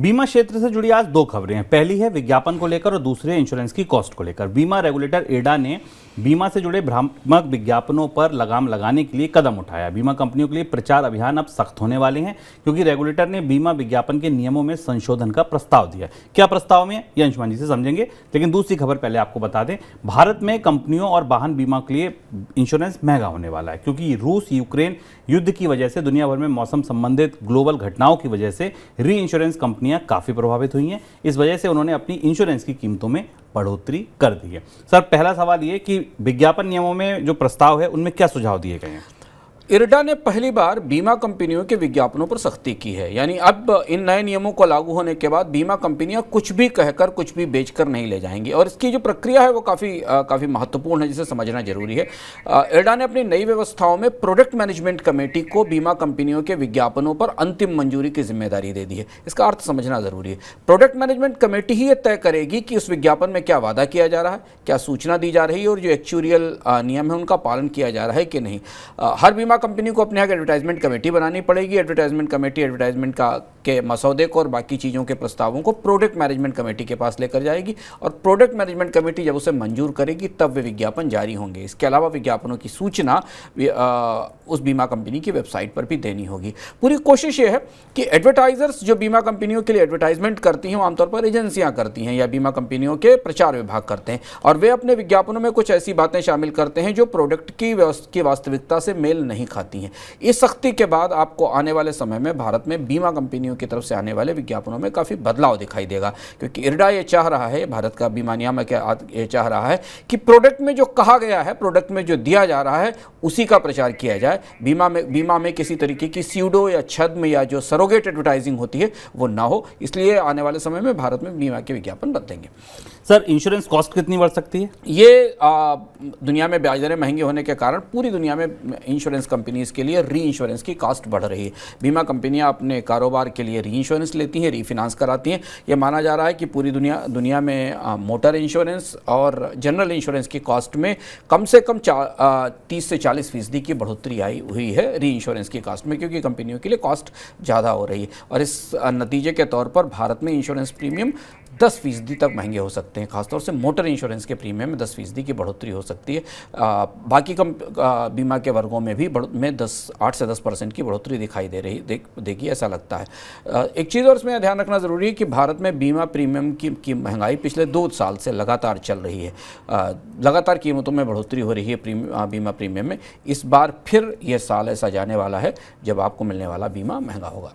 बीमा क्षेत्र से जुड़ी आज दो खबरें हैं। पहली है विज्ञापन को लेकर और दूसरी है इंश्योरेंस की कॉस्ट को लेकर। बीमा रेगुलेटर एडा ने बीमा से जुड़े भ्रामक विज्ञापनों पर लगाम लगाने के लिए कदम उठाया। बीमा कंपनियों के लिए प्रचार अभियान अब सख्त होने वाले हैं क्योंकि रेगुलेटर ने बीमा विज्ञापन के नियमों में संशोधन का प्रस्ताव दिया। क्या प्रस्ताव में, यह अंशुमान जी से समझेंगे, लेकिन दूसरी खबर पहले आपको बता दें। भारत में कंपनियों और वाहन बीमा के लिए इंश्योरेंस महंगा होने वाला है क्योंकि रूस यूक्रेन युद्ध की वजह से दुनिया भर में मौसम संबंधित ग्लोबल घटनाओं की वजह से री इंश्योरेंस कंपनियां काफी प्रभावित हुई हैं। इस वजह से उन्होंने अपनी इंश्योरेंस की कीमतों में बढ़ोतरी कर दी है। सर, पहला सवाल ये कि विज्ञापन नियमों में जो प्रस्ताव है उनमें क्या सुझाव दिए गए हैं? इरडा ने पहली बार बीमा कंपनियों के विज्ञापनों पर सख्ती की है। यानी अब इन नए नियमों को लागू होने के बाद बीमा कंपनियां कुछ भी कहकर कुछ भी बेचकर नहीं ले जाएंगी और इसकी जो प्रक्रिया है वो काफ़ी महत्वपूर्ण है, जिसे समझना जरूरी है। इरडा ने अपनी नई व्यवस्थाओं में प्रोडक्ट मैनेजमेंट कमेटी को बीमा कंपनियों के विज्ञापनों पर अंतिम मंजूरी की जिम्मेदारी दे दी है। इसका अर्थ समझना जरूरी है। प्रोडक्ट मैनेजमेंट कमेटी ही ये तय करेगी कि उस विज्ञापन में क्या वादा किया जा रहा है, क्या सूचना दी जा रही है और जो एक्चुरियल नियम है उनका पालन किया जा रहा है कि नहीं। हर बीमा कंपनी को अपने यहाँ एडवर्टाइजमेंट कमेटी बनानी पड़ेगी। एडवर्टाइजमेंट कमेटी एडवर्टाइजमेंट के मसौदे को और बाकी चीज़ों के प्रस्तावों को प्रोडक्ट मैनेजमेंट कमेटी के पास लेकर जाएगी और प्रोडक्ट मैनेजमेंट कमेटी जब उसे मंजूर करेगी तब वे विज्ञापन जारी होंगे। इसके अलावा विज्ञापनों की सूचना उस बीमा कंपनी की वेबसाइट पर भी देनी होगी। पूरी कोशिश ये है कि एडवर्टाइजर्स जो बीमा कंपनियों के लिए एडवर्टाइजमेंट करती हैं वो आमतौर पर एजेंसियाँ करती हैं या बीमा कंपनियों के प्रचार विभाग करते हैं और वे अपने विज्ञापनों में कुछ ऐसी बातें शामिल करते हैं जो प्रोडक्ट की वास्तविकता से मेल नहीं खाती हैं। इस सख्ती के बाद आपको आने वाले समय में भारत में बीमा कंपनियों की तरफ से आने वाले विज्ञापनों में काफ़ी बदलाव दिखाई देगा क्योंकि इरडा ये चाह रहा है, भारत का बीमा नियामक ये चाह रहा है कि प्रोडक्ट में जो कहा गया है, प्रोडक्ट में जो दिया जा रहा है उसी का प्रचार किया जाए। बीमा में किसी तरीके की स्यूडो या छद्म या जो सरोगेट एडवर्टाइजिंग होती है वो ना हो। इसलिए आने वाले समय में भारत में बीमा के विज्ञापन बदलेंगे। सर, इंश्योरेंस कॉस्ट कितनी बढ़ सकती है? ये दुनिया में ब्याज दरें महंगी होने के कारण पूरी दुनिया में इंश्योरेंस कंपनीज के लिए री इंश्योरेंस की कॉस्ट बढ़ रही है। बीमा कंपनियां अपने कारोबार के लिए री इंश्योरेंस लेती हैं, रीफिनांस कराती हैं। ये माना जा रहा है कि पूरी दुनिया में मोटर इंश्योरेंस और जनरल इंश्योरेंस की कॉस्ट में कम से कम 30 से 40% की बढ़ोतरी आई हुई है री इंश्योरेंस की कॉस्ट में, क्योंकि कंपनियों के लिए कॉस्ट ज़्यादा हो रही है। और इस नतीजे के तौर पर भारत में इंश्योरेंस प्रीमियम 10% तक महंगे हो सकते हैं। खासतौर से मोटर इंश्योरेंस के प्रीमियम में 10% की बढ़ोतरी हो सकती है। बाकी बीमा के वर्गों में भी 8 से 10% की बढ़ोतरी दिखाई देगी, ऐसा लगता है। एक चीज़ और इसमें ध्यान रखना ज़रूरी है कि भारत में बीमा प्रीमियम की महंगाई पिछले 2 साल से लगातार चल रही है। लगातार कीमतों में बढ़ोतरी हो रही है बीमा प्रीमियम में। इस बार फिर यह साल ऐसा जाने वाला है जब आपको मिलने वाला बीमा महंगा होगा।